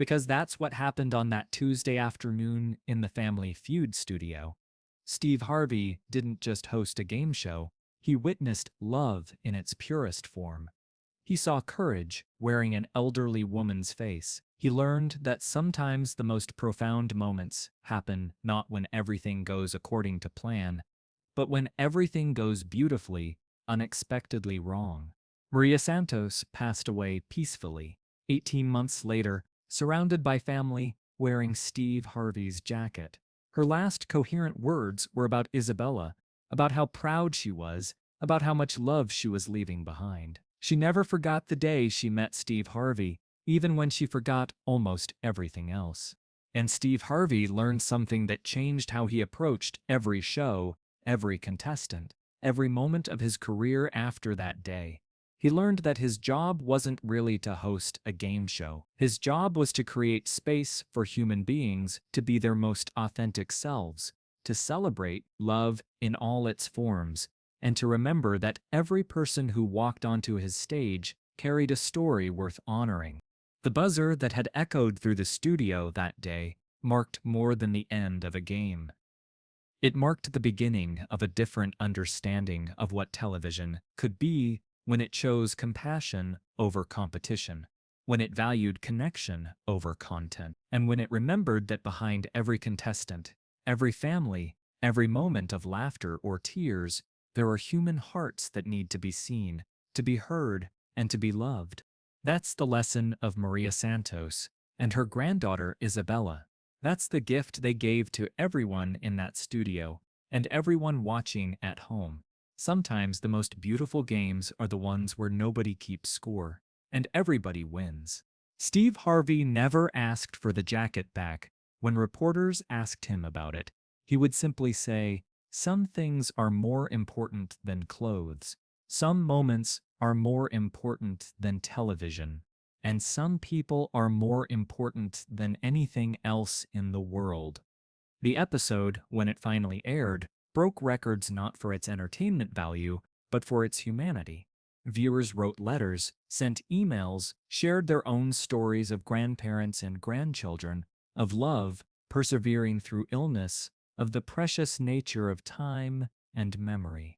because that's what happened on that Tuesday afternoon in the Family Feud studio. Steve Harvey didn't just host a game show, he witnessed love in its purest form. He saw courage wearing an elderly woman's face. He learned that sometimes the most profound moments happen not when everything goes according to plan, but when everything goes beautifully, unexpectedly wrong. Maria Santos passed away peacefully, 18 months later, surrounded by family, wearing Steve Harvey's jacket. Her last coherent words were about Isabella, about how proud she was, about how much love she was leaving behind. She never forgot the day she met Steve Harvey, even when she forgot almost everything else. And Steve Harvey learned something that changed how he approached every show, every contestant, every moment of his career after that day. He learned that his job wasn't really to host a game show. His job was to create space for human beings to be their most authentic selves, to celebrate love in all its forms, and to remember that every person who walked onto his stage carried a story worth honoring. The buzzer that had echoed through the studio that day marked more than the end of a game. It marked the beginning of a different understanding of what television could be when it chose compassion over competition, when it valued connection over content, and when it remembered that behind every contestant, every family, every moment of laughter or tears, there are human hearts that need to be seen, to be heard, and to be loved. That's the lesson of Maria Santos and her granddaughter Isabella. That's the gift they gave to everyone in that studio and everyone watching at home. Sometimes the most beautiful games are the ones where nobody keeps score and everybody wins. Steve Harvey never asked for the jacket back. When reporters asked him about it, he would simply say, "Some things are more important than clothes. Some moments are more important than television. And some people are more important than anything else in the world." The episode, when it finally aired, broke records not for its entertainment value, but for its humanity. Viewers wrote letters, sent emails, shared their own stories of grandparents and grandchildren, of love, persevering through illness, of the precious nature of time and memory.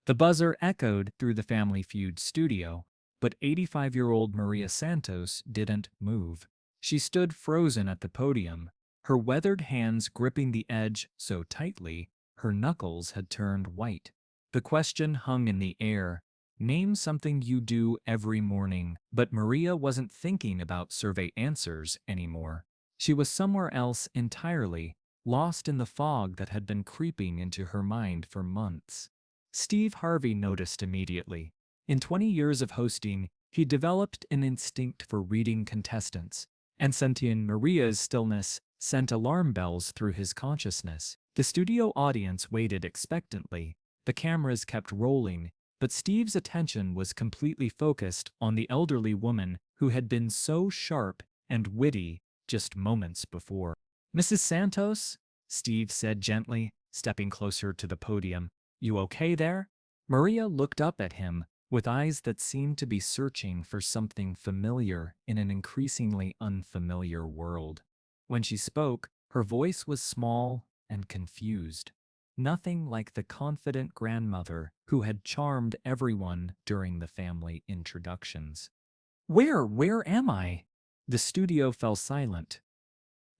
The buzzer echoed through the Family Feud studio, but 85-year-old Maria Santos didn't move. She stood frozen at the podium, her weathered hands gripping the edge so tightly her knuckles had turned white. The question hung in the air. Name something you do every morning. But Maria wasn't thinking about survey answers anymore. She was somewhere else entirely, lost in the fog that had been creeping into her mind for months. Steve Harvey noticed immediately. In 20 years of hosting, he developed an instinct for reading contestants, and sentient Maria's stillness sent alarm bells through his consciousness. The studio audience waited expectantly. The cameras kept rolling, but Steve's attention was completely focused on the elderly woman who had been so sharp and witty just moments before. "Mrs. Santos?" Steve said gently, stepping closer to the podium. "You okay there?" Maria looked up at him with eyes that seemed to be searching for something familiar in an increasingly unfamiliar world. When she spoke, her voice was small and confused. Nothing like the confident grandmother who had charmed everyone during the family introductions. Where am I?" The studio fell silent.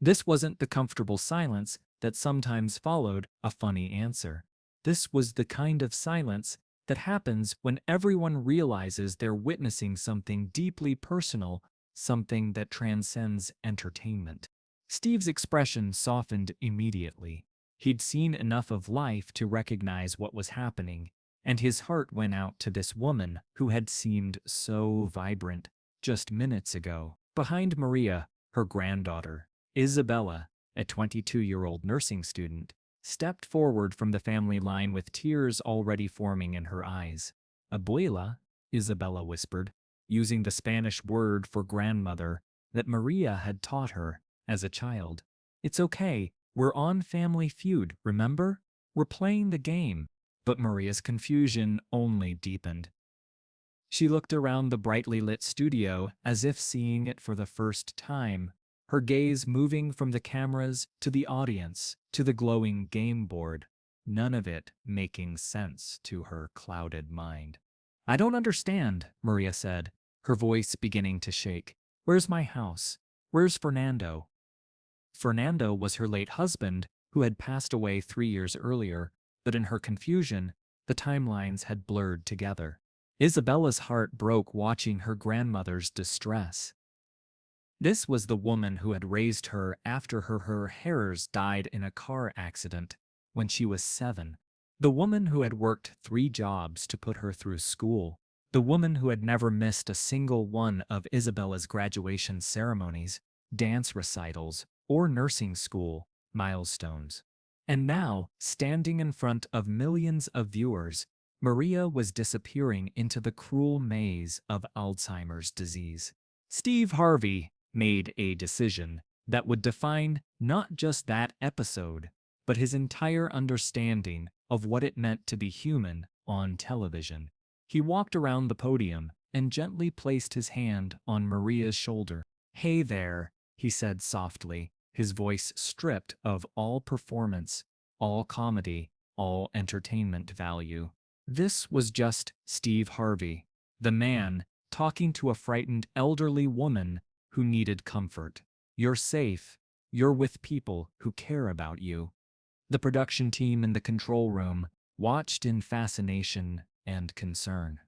This wasn't the comfortable silence that sometimes followed a funny answer. This was the kind of silence that happens when everyone realizes they're witnessing something deeply personal, something that transcends entertainment. Steve's expression softened immediately. He'd seen enough of life to recognize what was happening, and his heart went out to this woman who had seemed so vibrant just minutes ago. Behind Maria, her granddaughter, Isabella, a 22-year-old nursing student, stepped forward from the family line with tears already forming in her eyes. "Abuela," Isabella whispered, using the Spanish word for grandmother that Maria had taught her as a child. "It's okay. We're on Family Feud, remember? We're playing the game." But Maria's confusion only deepened. She looked around the brightly lit studio as if seeing it for the first time. her gaze moving from the cameras to the audience to the glowing game board, none of it making sense to her clouded mind. "I don't understand," Maria said, her voice beginning to shake. "Where's my house? Where's Fernando?" Fernando was her late husband, who had passed away 3 years earlier, but in her confusion, the timelines had blurred together. Isabella's heart broke watching her grandmother's distress. This was the woman who had raised her after her hairs died in a car accident when she was 7. The woman who had worked 3 jobs to put her through school. The woman who had never missed a single one of Isabella's graduation ceremonies, dance recitals, or nursing school milestones. And now, standing in front of millions of viewers, Maria was disappearing into the cruel maze of Alzheimer's disease. Steve Harvey made a decision that would define not just that episode, but his entire understanding of what it meant to be human on television. He walked around the podium and gently placed his hand on Maria's shoulder. "Hey there," he said softly, his voice stripped of all performance, all comedy, all entertainment value. This was just Steve Harvey, the man talking to a frightened elderly woman who needed comfort. "You're safe. You're with people who care about you." The production team in the control room watched in fascination and concern.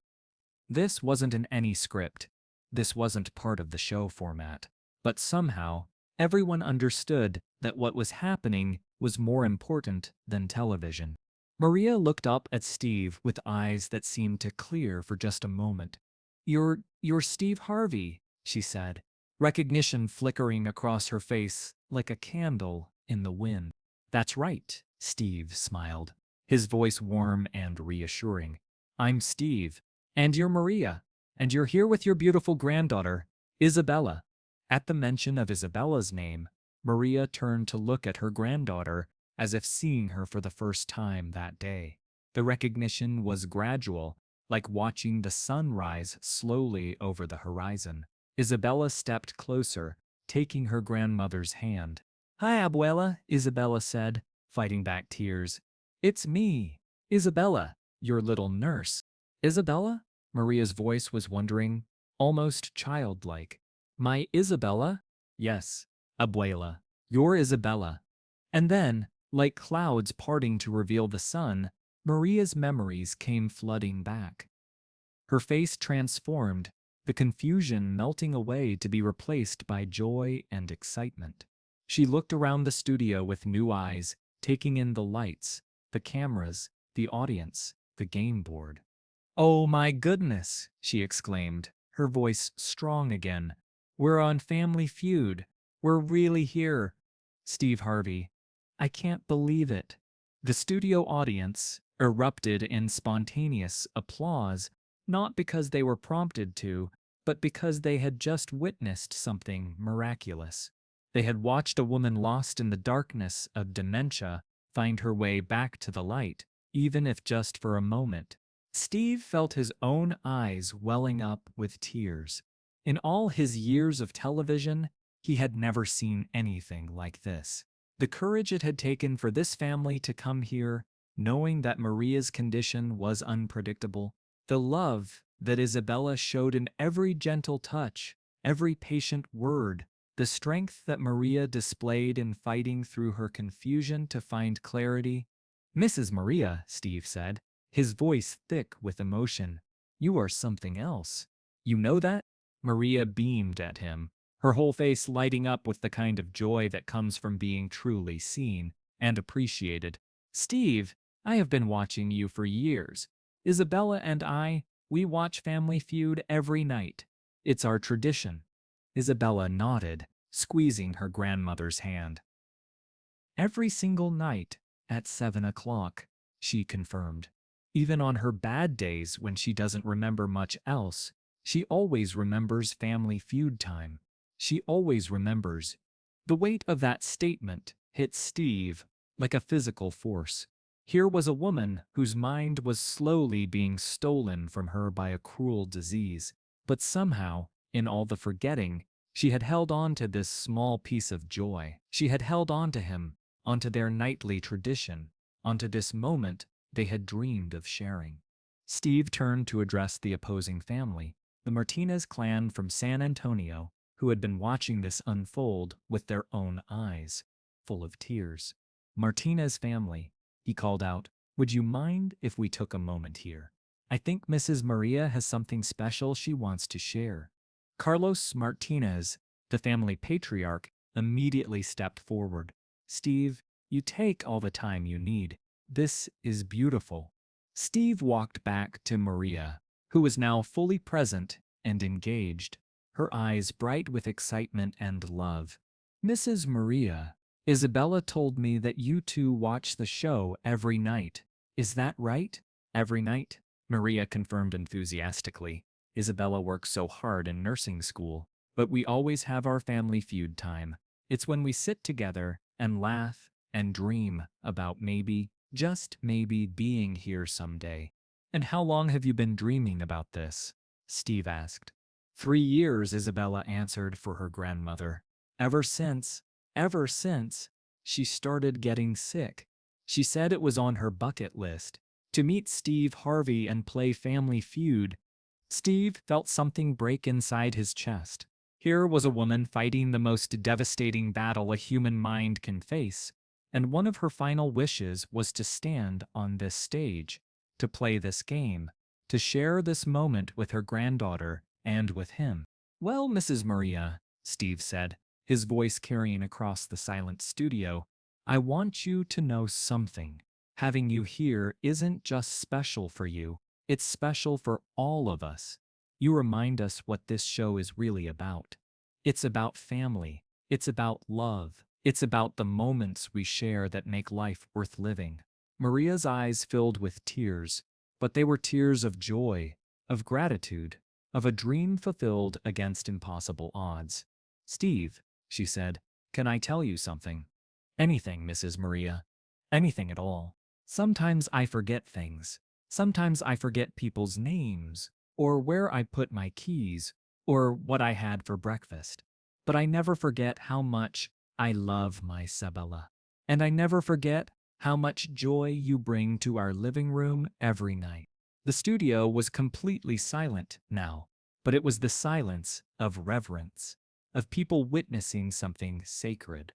This wasn't in any script. This wasn't part of the show format. But somehow, everyone understood that what was happening was more important than television. Maria looked up at Steve with eyes that seemed to clear for just a moment. You're Steve Harvey," she said, recognition flickering across her face like a candle in the wind. "That's right," Steve smiled, his voice warm and reassuring. "I'm Steve, and you're Maria, and you're here with your beautiful granddaughter, Isabella." At the mention of Isabella's name, Maria turned to look at her granddaughter as if seeing her for the first time that day. The recognition was gradual, like watching the sun rise slowly over the horizon. Isabella stepped closer, taking her grandmother's hand. "Hi, Abuela," Isabella said, fighting back tears. "It's me, Isabella, your little nurse." "Isabella?" Maria's voice was wondering, almost childlike. "My Isabella?" "Yes, Abuela, your Isabella." And then, like clouds parting to reveal the sun, Maria's memories came flooding back. Her face transformed, the confusion melting away to be replaced by joy and excitement. She looked around the studio with new eyes, taking in the lights, the cameras, the audience, the game board. "Oh my goodness," she exclaimed, her voice strong again. "We're on Family Feud. We're really here." Steve Harvey. "I can't believe it." The studio audience erupted in spontaneous applause, not because they were prompted to, but because they had just witnessed something miraculous. They had watched a woman lost in the darkness of dementia find her way back to the light, even if just for a moment. Steve felt his own eyes welling up with tears. In all his years of television, he had never seen anything like this. The courage it had taken for this family to come here, knowing that Maria's condition was unpredictable, the love that Isabella showed in every gentle touch, every patient word, the strength that Maria displayed in fighting through her confusion to find clarity. "Mrs. Maria," Steve said, his voice thick with emotion, "you are something else. You know that?" Maria beamed at him, her whole face lighting up with the kind of joy that comes from being truly seen and appreciated. "Steve, I have been watching you for years. Isabella and I, we watch Family Feud every night. It's our tradition." Isabella nodded, squeezing her grandmother's hand. "Every single night at 7 o'clock, she confirmed. "Even on her bad days when she doesn't remember much else, she always remembers Family Feud time. She always remembers." The weight of that statement hit Steve like a physical force. Here was a woman whose mind was slowly being stolen from her by a cruel disease, but somehow, in all the forgetting, She had held on to this small piece of joy. She had held on to him, onto their nightly tradition, onto this moment they had dreamed of sharing. Steve turned to address the opposing family, the Martinez clan from San Antonio, who had been watching this unfold with their own eyes, full of tears. Martinez family, he called out, would you mind if we took a moment here? I think Mrs. Maria has something special she wants to share. Carlos Martinez, the family patriarch, immediately stepped forward. Steve, you take all the time you need. This is beautiful. Steve walked back to Maria, who was now fully present and engaged, her eyes bright with excitement and love. Mrs. Maria, Isabella told me that you two watch the show every night. Is that right? Every night? Maria confirmed enthusiastically. Isabella works so hard in nursing school, but we always have our Family Feud time. It's when we sit together and laugh and dream about maybe, just maybe, being here someday. And how long have you been dreaming about this? Steve asked. 3 years, Isabella answered for her grandmother. Ever since she started getting sick. She said it was on her bucket list to meet Steve Harvey and play Family Feud. Steve felt something break inside his chest. Here was a woman fighting the most devastating battle a human mind can face, and one of her final wishes was to stand on this stage, to play this game, to share this moment with her granddaughter and with him. Well, Mrs. Maria, Steve said, his voice carrying across the silent studio, I want you to know something. Having you here isn't just special for you, it's special for all of us. You remind us what this show is really about. It's about family. It's about love. It's about the moments we share that make life worth living. Maria's eyes filled with tears, but they were tears of joy, of gratitude, of a dream fulfilled against impossible odds. Steve, she said, can I tell you something? Anything, Mrs. Maria. Anything at all. Sometimes I forget things. Sometimes I forget people's names, or where I put my keys, or what I had for breakfast. But I never forget how much I love my Isabella. And I never forget how much joy you bring to our living room every night. The studio was completely silent now, but it was the silence of reverence, of people witnessing something sacred.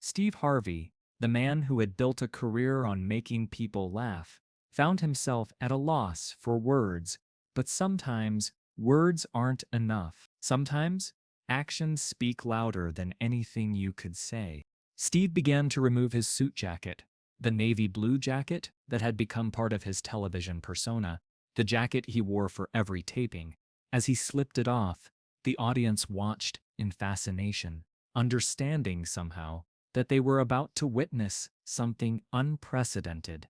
Steve Harvey, the man who had built a career on making people laugh, found himself at a loss for words, but sometimes words aren't enough. Sometimes actions speak louder than anything you could say. Steve began to remove his suit jacket, the navy blue jacket that had become part of his television persona, the jacket he wore for every taping. As he slipped it off, the audience watched in fascination, understanding somehow that they were about to witness something unprecedented.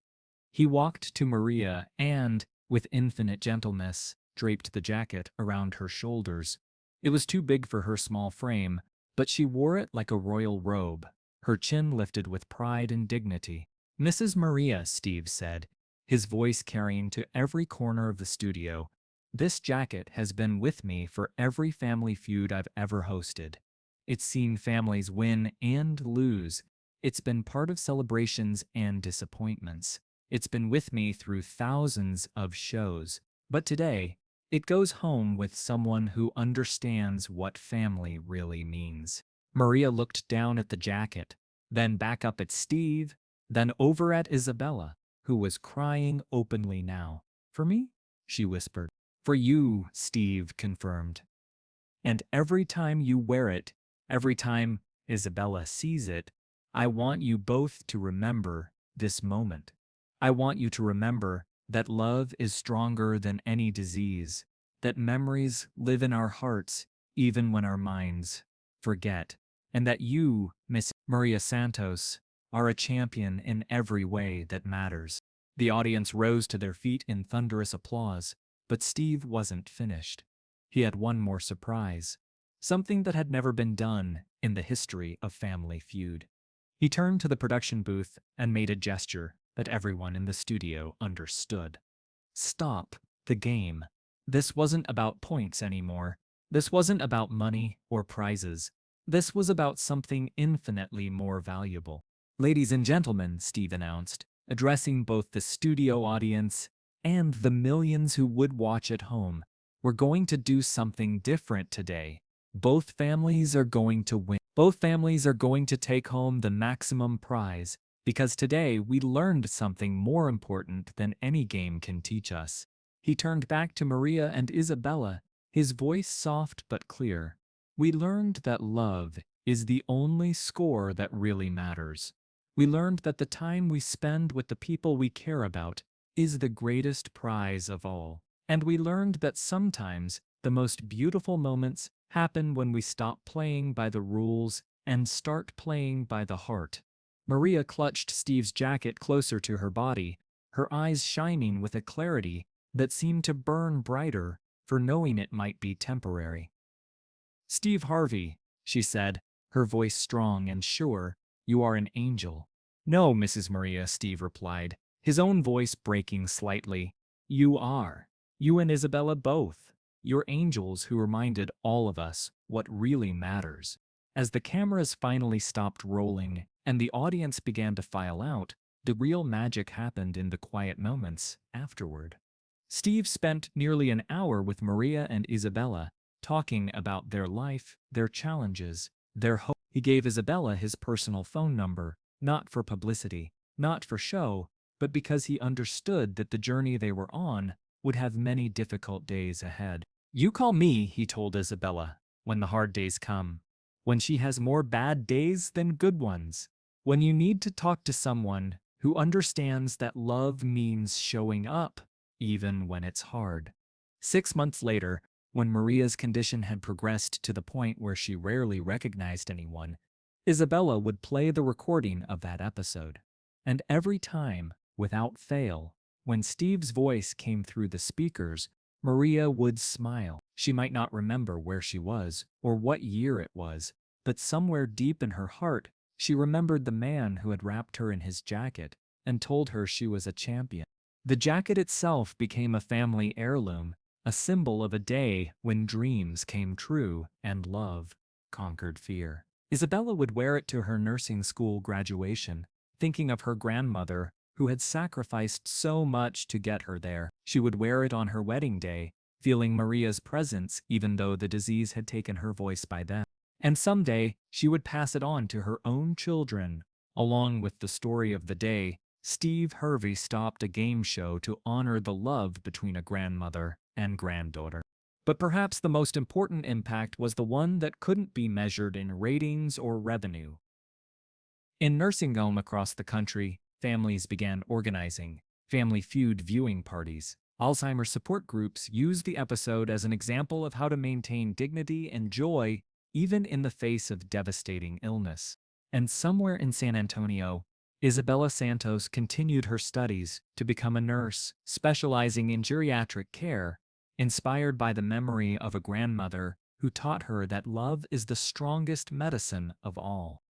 He walked to Maria and, with infinite gentleness, draped the jacket around her shoulders. It was too big for her small frame, but she wore it like a royal robe, her chin lifted with pride and dignity. Mrs. Maria, Steve said, his voice carrying to every corner of the studio, this jacket has been with me for every Family Feud I've ever hosted. It's seen families win and lose. It's been part of celebrations and disappointments. It's been with me through thousands of shows. But today, it goes home with someone who understands what family really means. Maria looked down at the jacket, then back up at Steve, then over at Isabella, who was crying openly now. For me? She whispered. For you, Steve confirmed. And every time you wear it, every time Isabella sees it, I want you both to remember this moment. I want you to remember that love is stronger than any disease, that memories live in our hearts even when our minds forget, and that you, Miss Maria Santos, are a champion in every way that matters. The audience rose to their feet in thunderous applause, but Steve wasn't finished. He had one more surprise, something that had never been done in the history of Family Feud. He turned to the production booth and made a gesture that everyone in the studio understood. Stop the game. This wasn't about points anymore. This wasn't about money or prizes. This was about something infinitely more valuable. Ladies and gentlemen, Steve announced, addressing both the studio audience and the millions who would watch at home. We're going to do something different today. Both families are going to win. Both families are going to take home the maximum prize because today we learned something more important than any game can teach us. He turned back to Maria and Isabella, his voice soft but clear. We learned that love is the only score that really matters. We learned that the time we spend with the people we care about is the greatest prize of all. And we learned that sometimes the most beautiful moments happen when we stop playing by the rules and start playing by the heart. Maria clutched Steve's jacket closer to her body, her eyes shining with a clarity that seemed to burn brighter for knowing it might be temporary. "Steve Harvey," she said, her voice strong and sure, "you are an angel." "No, Mrs. Maria," Steve replied, his own voice breaking slightly. "You are. You and Isabella both. You're angels who reminded all of us what really matters." As the cameras finally stopped rolling and the audience began to file out, the real magic happened in the quiet moments afterward. Steve spent nearly an hour with Maria and Isabella, talking about their life, their challenges, their hope. He gave Isabella his personal phone number, not for publicity, not for show, but because he understood that the journey they were on would have many difficult days ahead. "You call me," he told Isabella, "when the hard days come, when she has more bad days than good ones, when you need to talk to someone who understands that love means showing up, even when it's hard." 6 months later, when Maria's condition had progressed to the point where she rarely recognized anyone, Isabella would play the recording of that episode. And every time, without fail, when Steve's voice came through the speakers, Maria would smile. She might not remember where she was or what year it was, but somewhere deep in her heart, she remembered the man who had wrapped her in his jacket and told her she was a champion. The jacket itself became a family heirloom, a symbol of a day when dreams came true and love conquered fear. Isabella would wear it to her nursing school graduation, thinking of her grandmother who had sacrificed so much to get her there. She would wear it on her wedding day, feeling Maria's presence even though the disease had taken her voice by then. And someday, she would pass it on to her own children. Along with the story of the day, Steve Harvey stopped a game show to honor the love between a grandmother and granddaughter. But perhaps the most important impact was the one that couldn't be measured in ratings or revenue. In nursing home across the country, families began organizing Family Feud viewing parties. Alzheimer support groups used the episode as an example of how to maintain dignity and joy even in the face of devastating illness. And somewhere in San Antonio, Isabella Santos continued her studies to become a nurse, specializing in geriatric care, inspired by the memory of a grandmother who taught her that love is the strongest medicine of all.